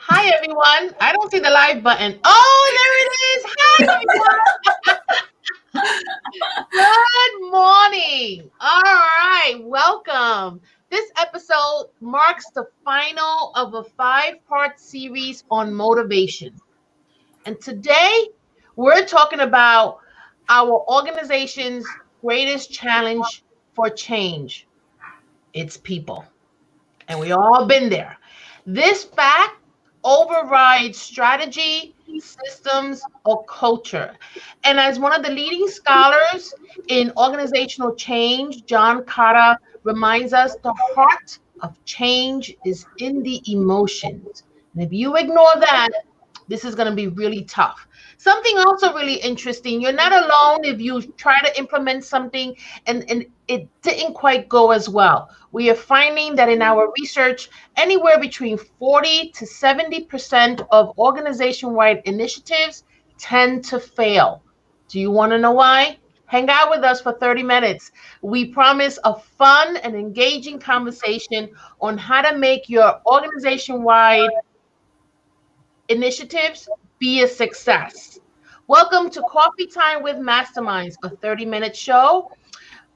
Hi, everyone. I don't see the live button. Oh, there it is. Hi, everyone. Good morning. All right. Welcome. This episode marks the final of a five-part series on motivation. And today we're talking about our organization's greatest challenge for change. It's people. And we all been there. This fact overrides strategy, systems, or culture. And as one of the leading scholars in organizational change, John Carter reminds us the heart of change is in the emotions. And if you ignore that, this is going to be really tough. Something also really interesting, you're not alone if you try to implement something and it didn't quite go as well. We are finding that in our research, anywhere between 40 to 70% of organization-wide initiatives tend to fail. Do you want to know why? Hang out with us for 30 minutes. We promise a fun and engaging conversation on how to make your organization-wide initiatives be a success. Welcome to Coffee Time with Masterminds, a 30-minute show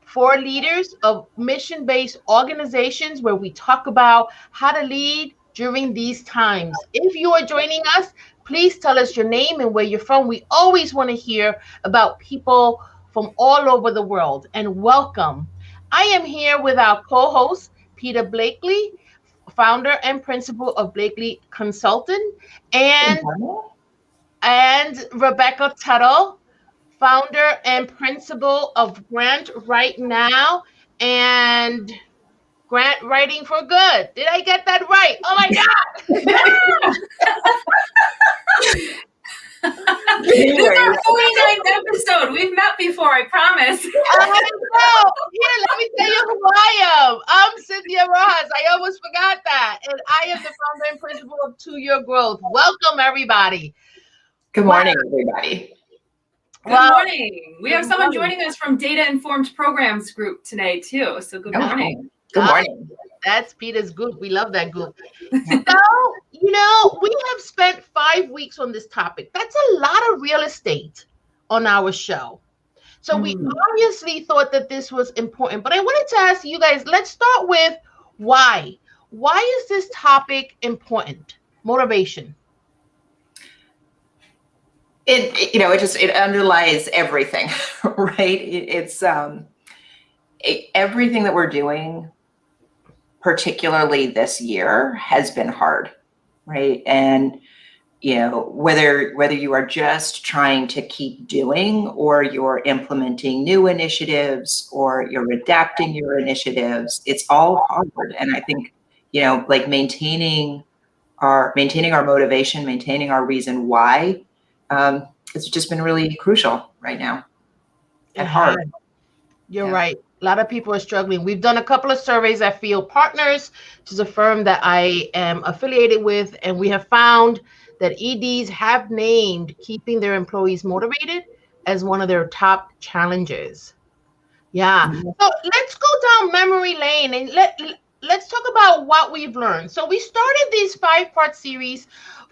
for leaders of mission based organizations where we talk about how to lead during these times. If you are joining us, please tell us your name and where you're from. We always want to hear about people from all over the world. And welcome. I am here with our co host, Peter Blakely, founder and principal of Blakely Consultant, and Rebecca Tuttle, founder and principal of Grant Right Now and Grant Writing for Good. Did I get that right? Oh my God. This is our 49th episode. We've met before, I promise. I know. Here, let me tell you who I am. I'm Cynthia Rojas. I almost forgot that. And I am the founder and principal of To Your Growth. Welcome, everybody. Good morning, everybody. Good morning. We have someone joining us from Data Informed Programs Group today, too. So good morning. Good morning. That's Peter's group. We love that group. So, we have spent 5 weeks on this topic. That's a lot of real estate on our show. So we obviously thought that this was important. But I wanted to ask you guys, let's start with why. Why is this topic important? Motivation. It underlies everything, right? It's everything that we're doing, particularly this year, has been hard, right? And whether you are just trying to keep doing, or you're implementing new initiatives, or you're adapting your initiatives, it's all hard. And I think like maintaining our motivation, maintaining our reason why. It's just been really crucial right now and hard. You're right. A lot of people are struggling. We've done a couple of surveys at Field Partners, which is a firm that I am affiliated with, and we have found that EDs have named keeping their employees motivated as one of their top challenges. Yeah. So let's go down memory lane and let's talk about what we've learned. So we started this 5-part series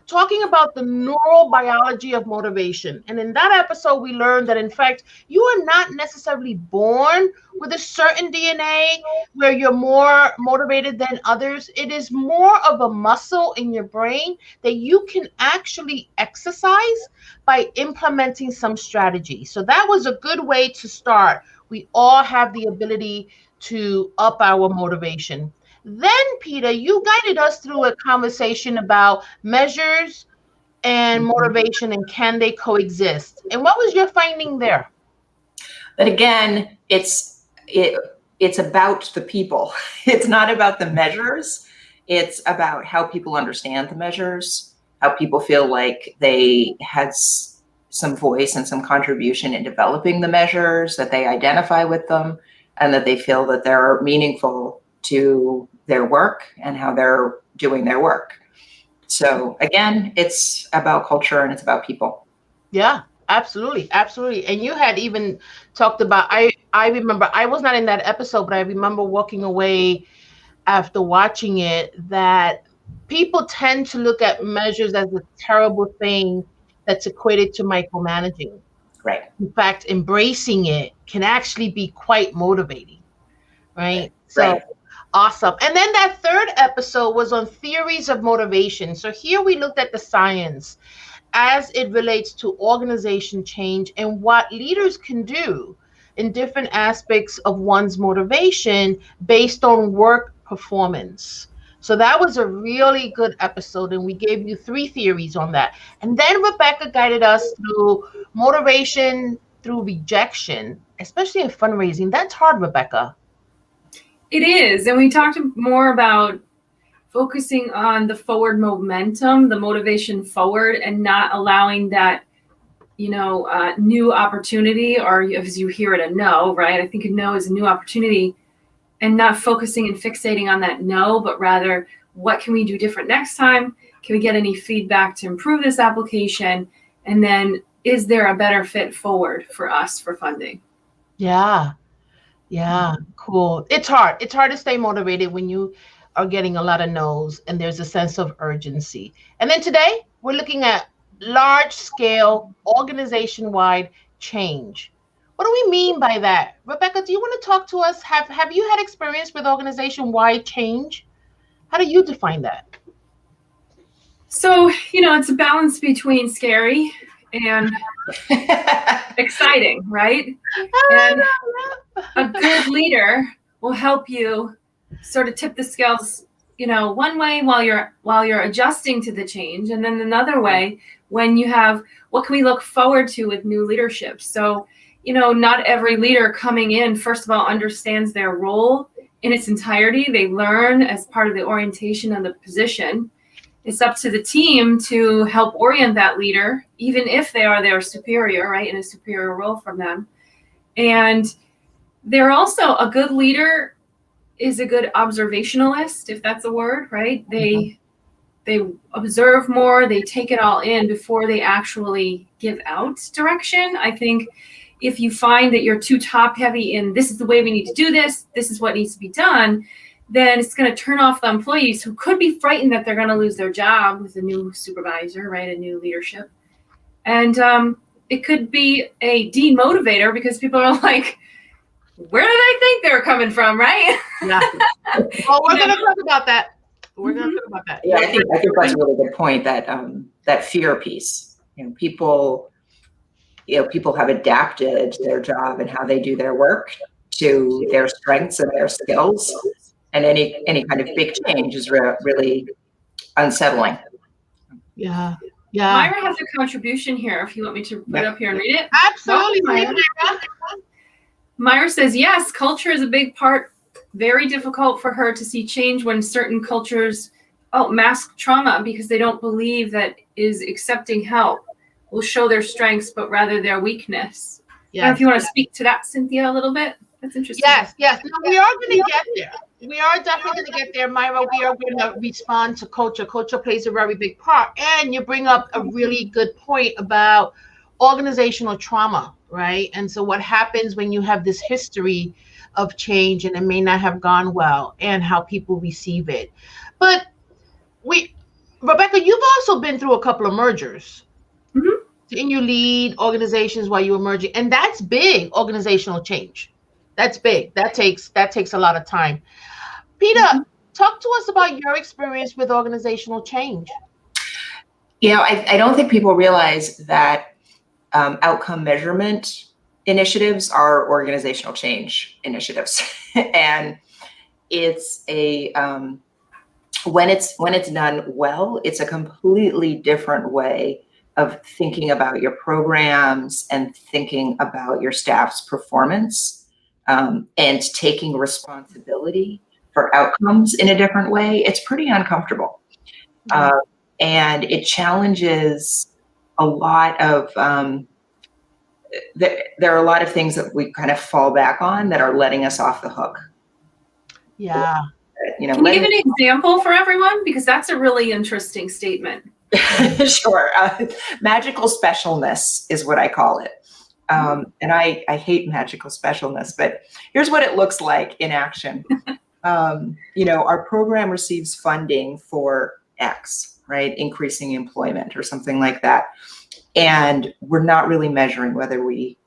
talking about the neurobiology of motivation. And in that episode, we learned that, in fact, you are not necessarily born with a certain DNA where you're more motivated than others. It is more of a muscle in your brain that you can actually exercise by implementing some strategy. So that was a good way to start. We all have the ability to up our motivation. Then, Peter, you guided us through a conversation about measures and motivation and can they coexist? And what was your finding there? But again, it's about the people. It's not about the measures. It's about how people understand the measures, how people feel like they had some voice and some contribution in developing the measures, that they identify with them, and that they feel that they're meaningful to their work and how they're doing their work. So again, it's about culture and it's about people. Yeah, absolutely. Absolutely. And you had even talked about, I remember, I was not in that episode, but I remember walking away after watching it that people tend to look at measures as a terrible thing that's equated to micromanaging. Right. In fact, embracing it can actually be quite motivating, right? So Right. awesome. And then that third episode was on theories of motivation. So here we looked at the science as it relates to organization change and what leaders can do in different aspects of one's motivation based on work performance. So that was a really good episode, and we gave you 3 theories on that. And then Rebecca guided us through motivation through rejection, especially in fundraising. That's hard, Rebecca. It is. And we talked more about focusing on the forward momentum, the motivation forward, and not allowing that, new opportunity, or as you hear it, a no, right? I think a no is a new opportunity, and not focusing and fixating on that no, but rather, what can we do different next time? Can we get any feedback to improve this application? And then, is there a better fit forward for us for funding? Yeah, cool. It's hard. It's hard to stay motivated when you are getting a lot of no's and there's a sense of urgency. And then today, we're looking at large-scale, organization-wide change. What do we mean by that? Rebecca, do you want to talk to us? Have you had experience with organization-wide change? How do you define that? So, it's a balance between scary and exciting, right? And a good leader will help you sort of tip the scales, one way while you're adjusting to the change, and then another way when you have, what can we look forward to with new leadership? So, not every leader coming in, first of all, understands their role in its entirety. They learn as part of the orientation of the position. It's up to the team to help orient that leader, even if they are their superior, right, in a superior role from them. And they're also, a good leader is a good observationalist, if that's a word, right? They observe more, they take it all in before they actually give out direction. I think if you find that you're too top heavy in, this is the way we need to do this is what needs to be done, then it's going to turn off the employees who could be frightened that they're going to lose their job with a new supervisor, right? A new leadership. And it could be a demotivator because people are like, where do they think they're coming from, right? Yeah. Well, we're going to talk about that. We're going to talk about that. Yeah, I think that's a really good point, that that fear piece. People have adapted their job and how they do their work to their strengths and their skills. And any kind of big change is really unsettling. Yeah. Myra has a contribution here, if you want me to put it up here and read it. Absolutely. Myra says, yes, culture is a big part. Very difficult for her to see change when certain cultures mask trauma because they don't believe that is accepting help will show their strengths, but rather their weakness. Yeah. If you want to speak to that, Cynthia, a little bit. That's interesting. Yes. No, we are going to get there. We are definitely going to get there, Myra. We are going to respond to culture. Culture plays a very big part. And you bring up a really good point about organizational trauma, right? And so what happens when you have this history of change and it may not have gone well, and how people receive it. But Rebecca, you've also been through a couple of mergers. Mm-hmm. Didn't you lead organizations while you were merging? And that's big organizational change. That's big. That takes a lot of time. Peter, talk to us about your experience with organizational change. I don't think people realize that outcome measurement initiatives are organizational change initiatives. And it's when it's done well, it's a completely different way of thinking about your programs and thinking about your staff's performance, and taking responsibility for outcomes in a different way. It's pretty uncomfortable. And it challenges a lot of, there are a lot of things that we kind of fall back on that are letting us off the hook. Yeah. Can you give an example for everyone? Because that's a really interesting statement. Sure. Magical specialness is what I call it. And I hate magical specialness, but here's what it looks like in action. our program receives funding for X, right? Increasing employment or something like that. And we're not really measuring whether we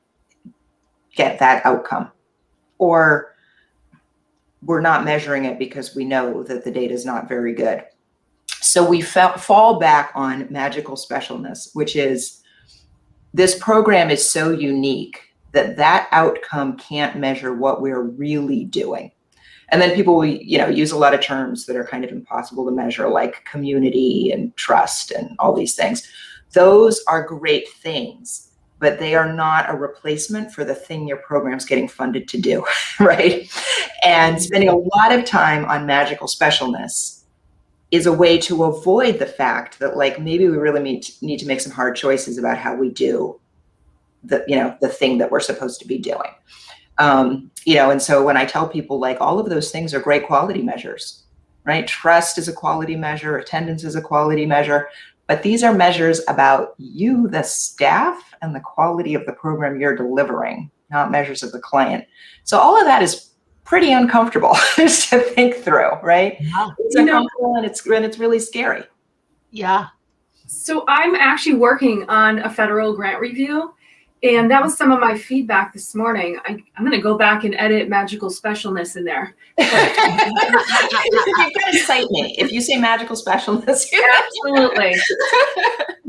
get that outcome, or we're not measuring it because we know that the data is not very good. So we fall back on magical specialness, which is this program is so unique that outcome can't measure what we're really doing. And then people will, use a lot of terms that are kind of impossible to measure, like community and trust and all these things. Those are great things, but they are not a replacement for the thing your program's getting funded to do, right? And spending a lot of time on magical specialness is a way to avoid the fact that, like, maybe we really need to make some hard choices about how we do the thing that we're supposed to be doing. And so when I tell people, like, all of those things are great quality measures, right? Trust is a quality measure, attendance is a quality measure, but these are measures about you, the staff, and the quality of the program you're delivering, not measures of the client. So all of that is pretty uncomfortable just to think through, right? Yeah. It's uncomfortable and it's really scary. Yeah. So I'm actually working on a federal grant review, and that was some of my feedback this morning. I'm going to go back and edit magical specialness in there. You've got to cite me. If you say magical specialness. Absolutely.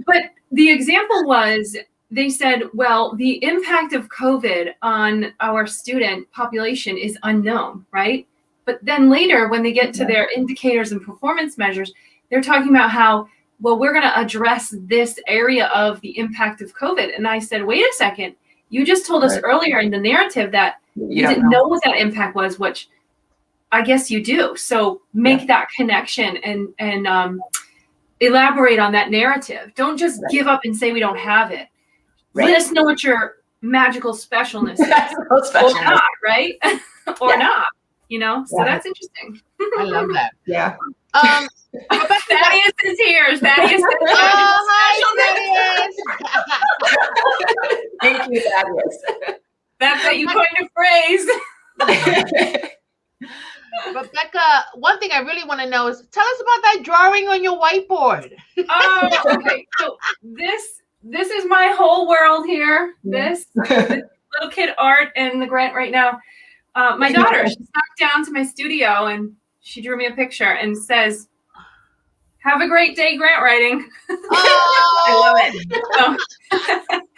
But the example was, they said, well, the impact of COVID on our student population is unknown, right? But then later, when they get to their indicators and performance measures, they're talking about how, well, we're going to address this area of the impact of COVID. And I said, wait a second, you just told us earlier in the narrative that you didn't know what that impact was, which I guess you do. So make that connection and elaborate on that narrative. Don't just give up and say we don't have it. Let us know what your magical specialness is. Or not, right? Or not, So that's interesting. I love that. Yeah. Thaddeus is here. Thaddeus. Hi, Thaddeus. Thank you, Thaddeus. That's how you coined a phrase. Rebecca, one thing I really want to know is, tell us about that drawing on your whiteboard. Oh, okay. So this is my whole world here. This little kid art and the grant right now. My daughter, she snuck down to my studio and she drew me a picture and says, "Have a great day grant writing." Oh, I love it.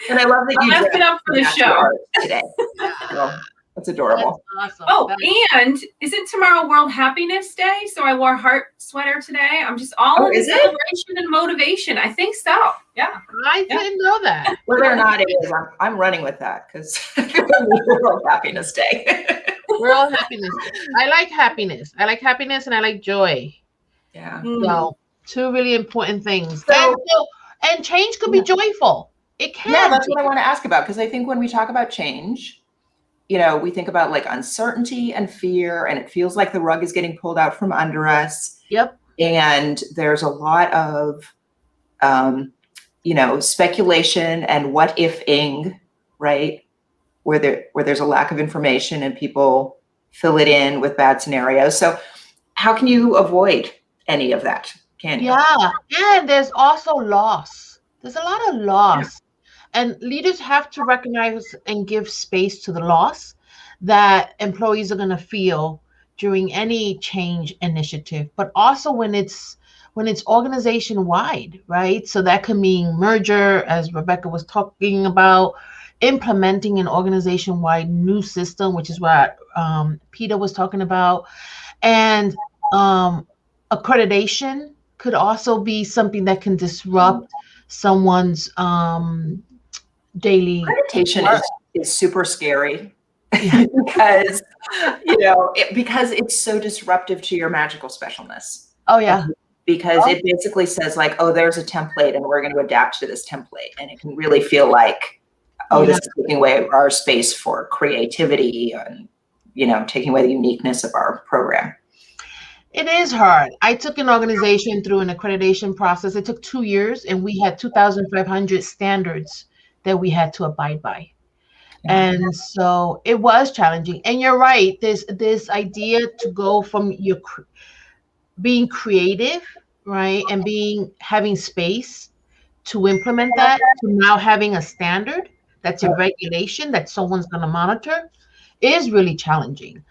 And I love that you left it up for the show today. So, that's adorable. That's awesome. Oh, and isn't tomorrow World Happiness Day? So I wore a heart sweater today. I'm just all in celebration and motivation. I think so. Yeah. I didn't know that. Whether or not it is, I'm running with that because World Happiness Day. World Happiness Day. I like happiness. I like happiness and I like joy. Yeah. So two really important things. And change could be joyful. It can. Yeah, that's what I want to ask about, because I think when we talk about change, we think about like uncertainty and fear, and it feels like the rug is getting pulled out from under us. Yep. And there's a lot of, speculation and what if-ing, right? Where there's a lack of information and people fill it in with bad scenarios. So how can you avoid any of that? Can you? Yeah. And there's also loss. There's a lot of loss. Yeah. And leaders have to recognize and give space to the loss that employees are going to feel during any change initiative, but also when it's organization wide, right? So that could mean merger, as Rebecca was talking about, implementing an organization wide new system, which is what Peter was talking about. And accreditation could also be something that can disrupt someone's daily accreditation is super scary because because it's so disruptive to your magical specialness. Oh yeah. Because it basically says like, oh, there's a template and we're going to adapt to this template, and it can really feel like, oh, this is taking away our space for creativity and taking away the uniqueness of our program. It is hard. I took an organization through an accreditation process. It took 2 years, and we had 2,500 standards that we had to abide by. And so it was challenging. And you're right, this idea to go from being creative, right, and having space to implement that to now having a standard that's a regulation that someone's going to monitor is really challenging.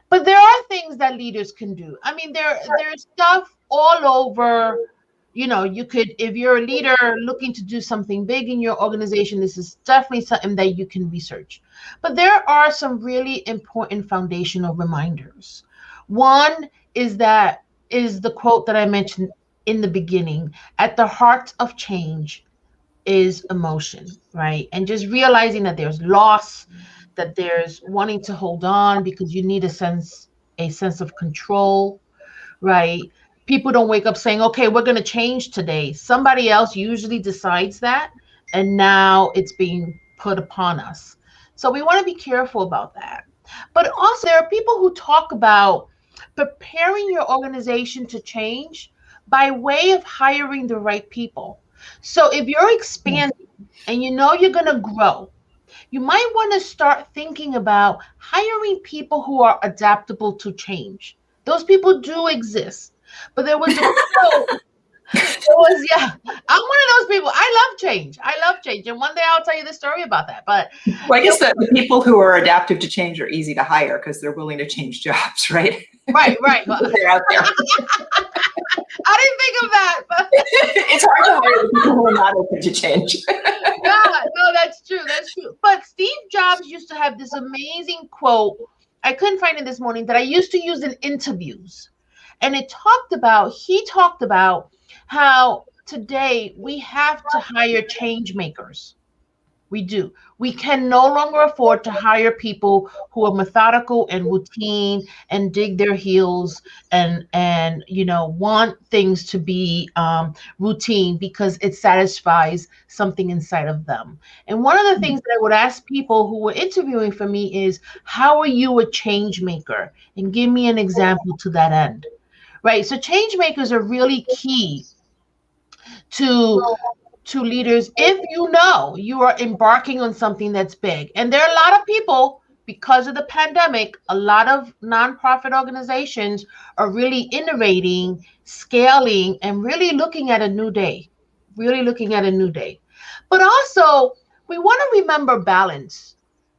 But there are things that leaders can do. I mean, there's stuff all over. You could, if you're a leader looking to do something big in your organization, this is definitely something that you can research. But there are some really important foundational reminders. One is the quote that I mentioned in the beginning: at the heart of change is emotion, right? And just realizing that there's loss, that there's wanting to hold on because you need a sense of control, right? People don't wake up saying, okay, we're going to change today. Somebody else usually decides that, and now it's being put upon us. So we want to be careful about that. But also, there are people who talk about preparing your organization to change by way of hiring the right people. So if you're expanding and you're going to grow, you might want to start thinking about hiring people who are adaptable to change. Those people do exist. But there was yeah, I'm one of those people. I love change. And one day I'll tell you the story about that. But well, I guess the people who are adaptive to change are easy to hire because they're willing to change jobs, right? Right. They're out there. I didn't think of that. But it's hard to hire the people who are not open to change. Yeah, no, that's true. But Steve Jobs used to have this amazing quote. I couldn't find it this morning that I used to use in interviews. And he talked about how today we have to hire change makers. We do. We can no longer afford to hire people who are methodical and routine and dig their heels and want things to be routine because it satisfies something inside of them. And one of the things that I would ask people who were interviewing for me is, how are you a change maker? And give me an example to that end. Right. So change makers are really key to leaders if you are embarking on something that's big. And there are a lot of people, because of the pandemic, a lot of nonprofit organizations are really innovating, scaling, and really looking at a new day. But also, we want to remember balance,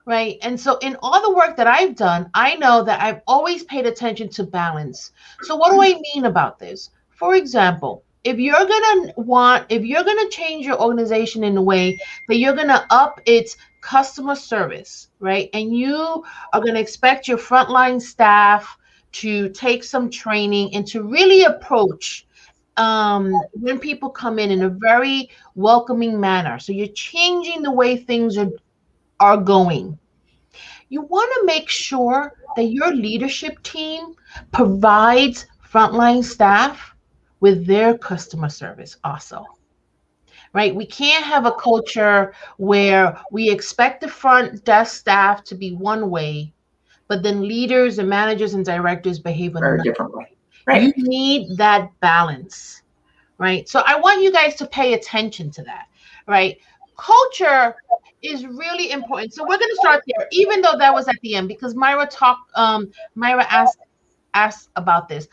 right? And so in all the work that I've done, I know that I've always paid attention to balance. So what do I mean about this? For example, if you're going to change your organization in a way that you're going to up its customer service, right? And you are going to expect your frontline staff to take some training and to really approach when people come in a very welcoming manner. So you're changing the way things are going. You want to make sure that your leadership team provides frontline staff with their customer service also, right? We can't have a culture where we expect the front desk staff to be one way, but then leaders and managers and directors behave in another different way. Right. You need that balance, right? So I want you guys to pay attention to that, right? Culture is really important. So we're going to start there, even though that was at the end, because Myra asked about this.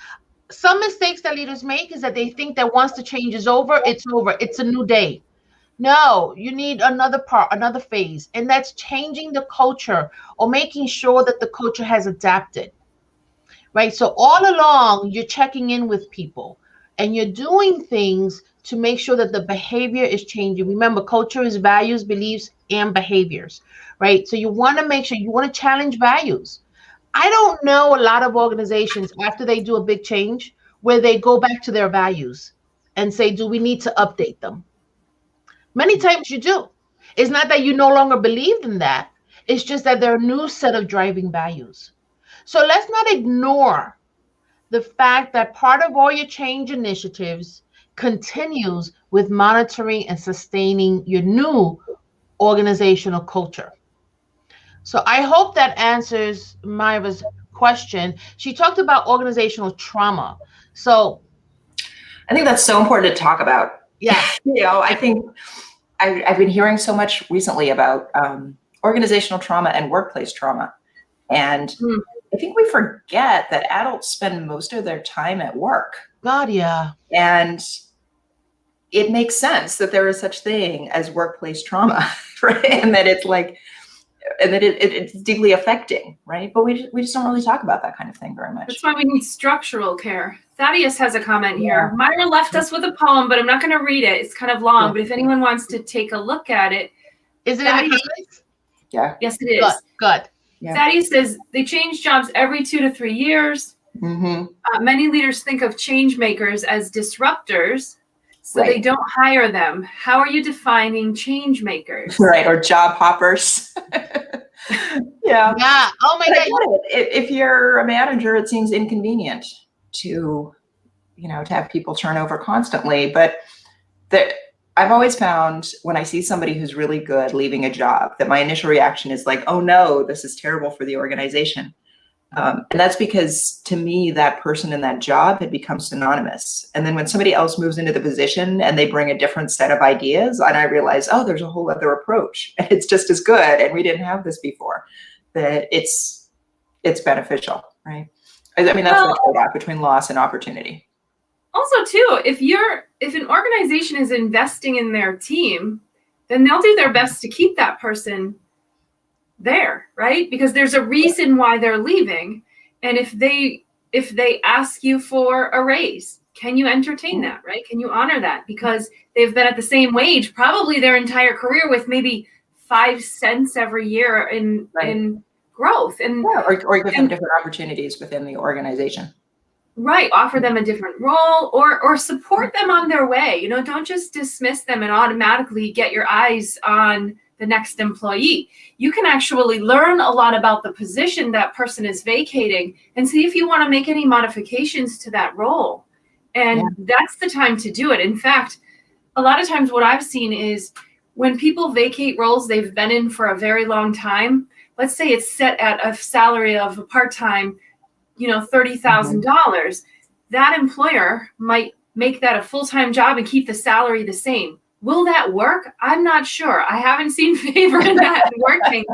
Some mistakes that leaders make is that they think that once the change is over, it's over. It's a new day. No, you need another phase, and that's changing the culture or making sure that the culture has adapted, right? So all along, you're checking in with people and you're doing things to make sure that the behavior is changing. Remember, culture is values, beliefs, and behaviors, right? So you want to make sure you want to challenge values. I don't know a lot of organizations after they do a big change where they go back to their values and say, do we need to update them? Many times you do. It's not that you no longer believe in that. It's just that there are a new set of driving values. So let's not ignore the fact that part of all your change initiatives continues with monitoring and sustaining your new organizational culture. So I hope that answers Myra's question. She talked about organizational trauma. So I think that's so important to talk about. Yeah. I think I've been hearing so much recently about organizational trauma and workplace trauma. And I think we forget that adults spend most of their time at work. God, yeah. And it makes sense that there is such thing as workplace trauma, right? And that it's like, and that it's deeply affecting, right? But we just don't really talk about that kind of thing very much. That's why we need structural care. Thaddeus has a comment here. Myra left us with a poem, but I'm not going to read it. It's kind of long, but if anyone wants to take a look at it. Is it in the comments? Yeah. Yes, it is. Good. Yeah. Thaddeus says they change jobs every 2 to 3 years. Many leaders think of change makers as disruptors, so they don't hire them. How are you defining change makers? Right, or job hoppers. Yeah. Oh my God. If you're a manager, it seems inconvenient to, to have people turn over constantly. But I've always found when I see somebody who's really good leaving a job, that my initial reaction is like, oh no, this is terrible for the organization. And that's because to me, that person in that job had become synonymous. And then when somebody else moves into the position and they bring a different set of ideas, and I realize, oh, there's a whole other approach. And it's just as good. And we didn't have this before. That it's beneficial, right? I mean, that's the trade-off between loss and opportunity. Also, too, if an organization is investing in their team, then they'll do their best to keep that person there, right? Because there's a reason why they're leaving. And if they ask you for a raise, can you entertain that, right? Can you honor that? Because they've been at the same wage probably their entire career with maybe 5 cents every year in growth. And or give them different opportunities within the organization. Right. Offer them a different role or support them on their way. Don't just dismiss them and automatically get your eyes on the next employee. You can actually learn a lot about the position that person is vacating and see if you want to make any modifications to that role. And that's the time to do it. In fact, a lot of times what I've seen is when people vacate roles they've been in for a very long time, let's say it's set at a salary of a part-time, $30,000, that employer might make that a full-time job and keep the salary the same. Will that work? I'm not sure. I haven't seen favor in that working,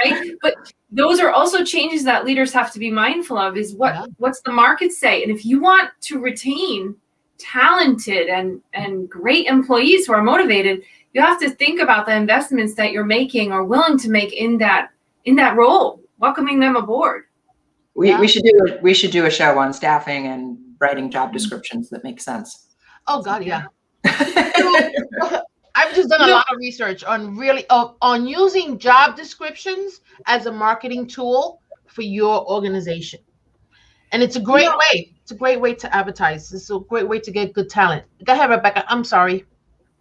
right? But those are also changes that leaders have to be mindful of is what's the market say? And if you want to retain talented and great employees who are motivated, you have to think about the investments that you're making or willing to make in that role, welcoming them aboard. We should do a show on staffing and writing job descriptions that make sense. Oh God, yeah. I've just done a lot of research on on using job descriptions as a marketing tool for your organization. And it's a great way. It's a great way to advertise. It's a great way to get good talent. Go ahead, Rebecca. I'm sorry.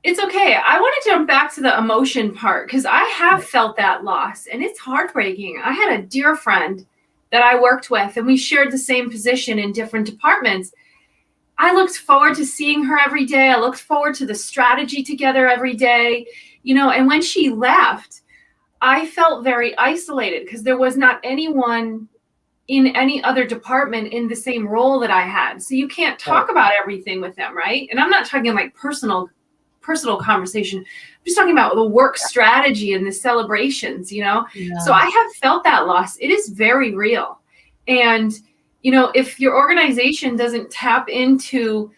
It's okay. I want to jump back to the emotion part because I have felt that loss and it's heartbreaking. I had a dear friend that I worked with and we shared the same position in different departments. I looked forward to seeing her every day. I looked forward to the strategy together every day, and when she left, I felt very isolated because there was not anyone in any other department in the same role that I had. So you can't talk about everything with them, right? And I'm not talking like personal conversation. I'm just talking about the work strategy and the celebrations, Yeah. So I have felt that loss. It is very real. And if your organization doesn't tap into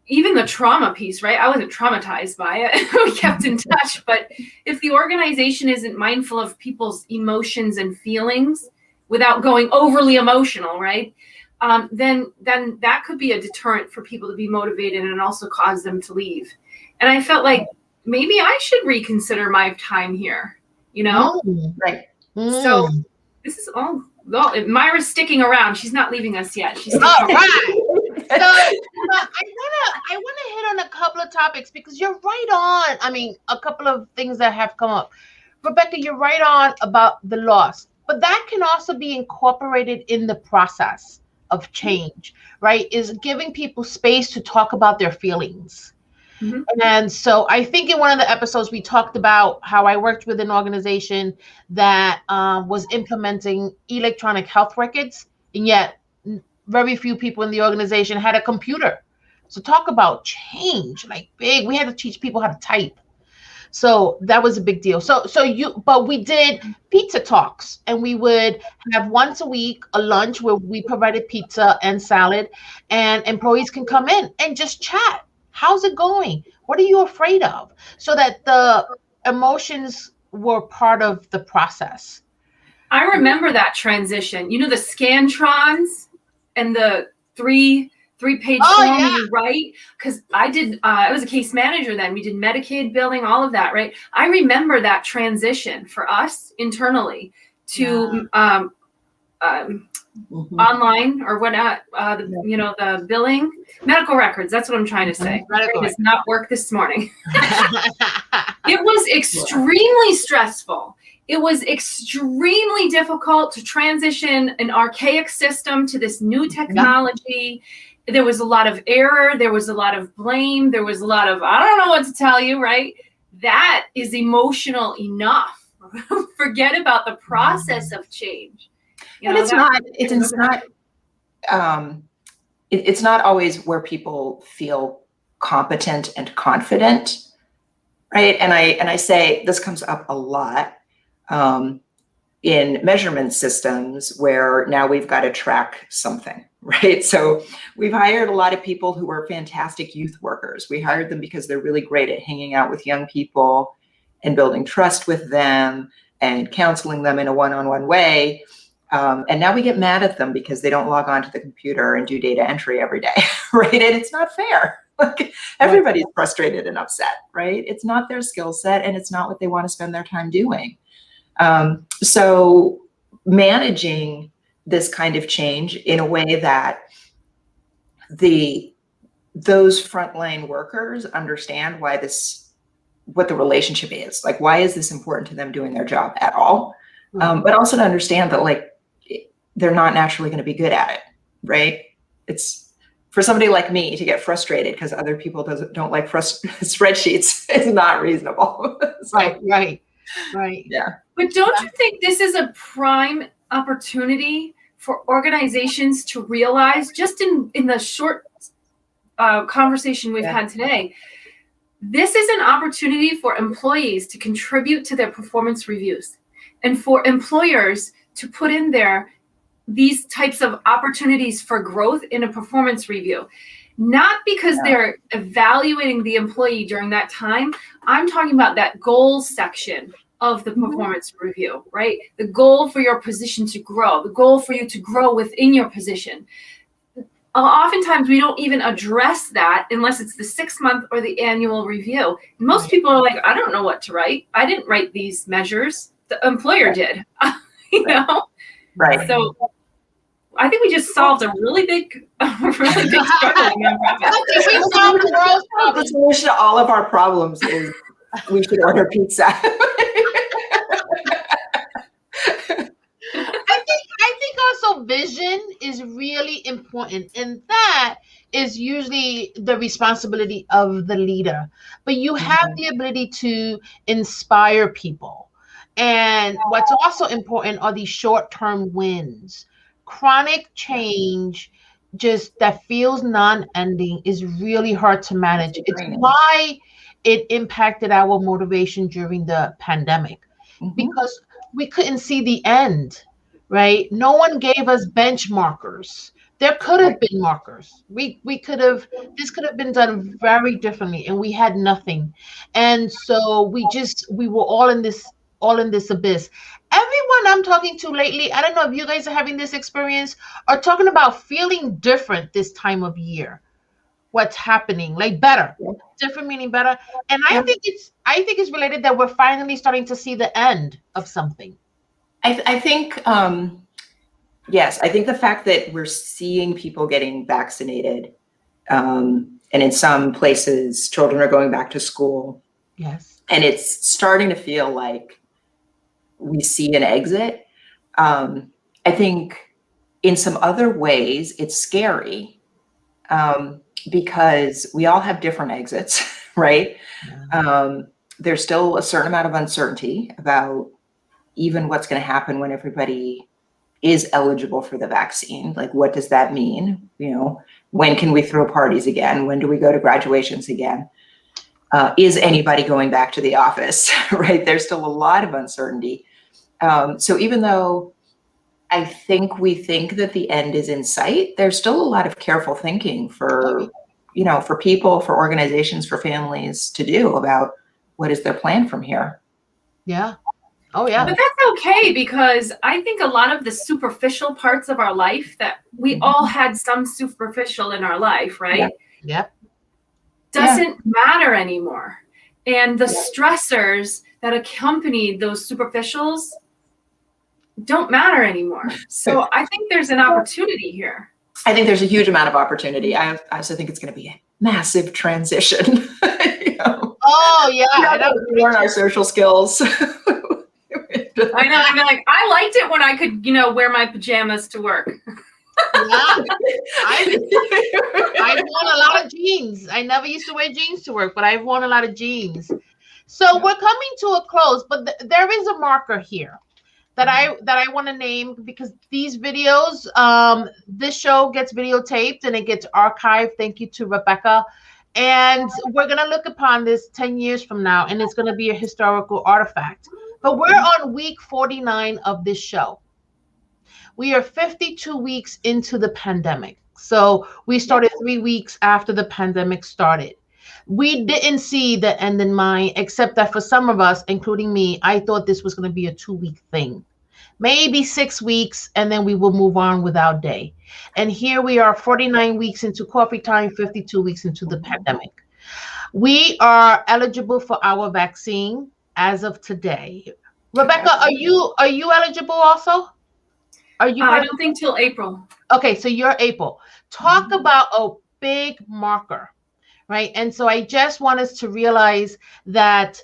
even the trauma piece, right? I wasn't traumatized by it. We kept in touch. But if the organization isn't mindful of people's emotions and feelings without going overly emotional, right? Then that could be a deterrent for people to be motivated and also cause them to leave. And I felt like maybe I should reconsider my time here, Right. So this is all. Well, Myra's sticking around. She's not leaving us yet. She's all right. So I wanna hit on a couple of topics because you're right on. I mean, a couple of things that have come up. Rebecca, you're right on about the loss, but that can also be incorporated in the process of change, right? Is giving people space to talk about their feelings. Mm-hmm. And so I think in one of the episodes we talked about how I worked with an organization that was implementing electronic health records, and yet very few people in the organization had a computer. So talk about change, like big. We had to teach people how to type. So that was a big deal. But we did pizza talks, and we would have once a week a lunch where we provided pizza and salad, and employees can come in and just chat. How's it going? What are you afraid of? So that the emotions were part of the process. I remember that transition. You know, the Scantrons and the three-page form you write? Because I was a case manager then. We did Medicaid billing, all of that, right? I remember that transition for us internally to online or whatnot, the billing, medical records. That's what I'm trying to say. It does not work this morning. It was extremely stressful. It was extremely difficult to transition an archaic system to this new technology. There was a lot of error. There was a lot of blame. There was a lot of, I don't know what to tell you, right? That is emotional enough. Forget about the process of change. It's not always where people feel competent and confident, right? And I say this comes up a lot in measurement systems where now we've got to track something, right? So we've hired a lot of people who are fantastic youth workers. We hired them because they're really great at hanging out with young people and building trust with them and counseling them in a one-on-one way. And now we get mad at them because they don't log on to the computer and do data entry every day, right? And it's not fair. Like, everybody's frustrated and upset, right? It's not their skill set, and it's not what they want to spend their time doing. So managing this kind of change in a way that those frontline workers understand what the relationship is. Like, why is this important to them doing their job at all? But also to understand that, like, they're not naturally going to be good at it, right? It's for somebody like me to get frustrated because other people don't like spreadsheets is not reasonable. So, Right. Yeah. But don't you think this is a prime opportunity for organizations to realize, just in the short conversation we've had today, this is an opportunity for employees to contribute to their performance reviews, and for employers to put in there these types of opportunities for growth in a performance review. Not because they're evaluating the employee during that time. I'm talking about that goals section of the performance review, right? The goal for your position to grow, the goal for you to grow within your position. Oftentimes we don't even address that unless it's the 6-month or the annual review. Most people are like, I don't know what to write. I didn't write these measures. The employer did, you know? Right. So I think we just solved a really big struggle in nonprofits. The solution to all of our problems is we should order pizza. I think also vision is really important, and that is usually the responsibility of the leader. But you have the ability to inspire people. And what's also important are these short-term wins. Chronic change just that feels non-ending is really hard to manage. It's why it impacted our motivation during the pandemic, because we couldn't see the end, right? No one gave us benchmarkers. There could have been markers. This could have been done very differently, and we had nothing. And so we were all in this abyss. Everyone I'm talking to lately, I don't know if you guys are having this experience, are talking about feeling different this time of year. What's happening? Like better. Different meaning better. And I think it's related that we're finally starting to see the end of something. I think yes, I think the fact that we're seeing people getting vaccinated, and in some places children are going back to school. Yes. And it's starting to feel like we see an exit. I think in some other ways it's scary, because we all have different exits, right? There's still a certain amount of uncertainty about even what's going to happen when everybody is eligible for the vaccine. Like, what does that mean? You know, when can we throw parties again? When do we go to graduations again? Is anybody going back to the office, right? There's still a lot of uncertainty. So even though I think we think that the end is in sight, there's still a lot of careful thinking for, for people, for organizations, for families to do about what is their plan from here. Yeah. Oh, yeah. But that's okay, because I think a lot of the superficial parts of our life that we all had some superficial in our life, right? Yep. Doesn't matter anymore. And the stressors that accompany those superficials don't matter anymore. So I think there's an opportunity here. I think there's a huge amount of opportunity. I also think it's going to be a massive transition. Oh, yeah. We learn our social skills. I know. I'm like, I liked it when I could, wear my pajamas to work. Yeah. I've worn a lot of jeans. I never used to wear jeans to work, but I've worn a lot of jeans. So we're coming to a close, but there is a marker here that I want to name, because these videos, this show gets videotaped and it gets archived. Thank you to Rebecca. And we're going to look upon this 10 years from now, and it's going to be a historical artifact. But we're on week 49 of this show. We are 52 weeks into the pandemic. So we started 3 weeks after the pandemic started. We didn't see the end in mind, except that for some of us, including me, I thought this was going to be a 2-week thing. Maybe 6 weeks, and then we will move on without day. And here we are 49 weeks into coffee time, 52 weeks into the pandemic. We are eligible for our vaccine as of today. Rebecca, are you eligible also? Are you? I don't think till April. Okay, so you're April. Talk about a big marker, right? And so I just want us to realize that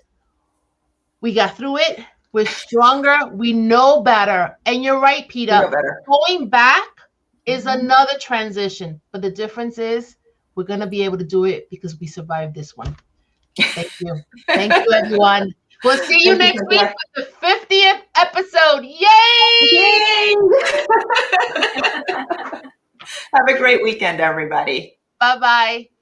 we got through it. We're stronger. We know better. And you're right, Peter. Going back is another transition. But the difference is we're going to be able to do it because we survived this one. Thank you. Thank you, everyone. We'll see you next week with the 50th episode. Yay! Have a great weekend, everybody. Bye-bye.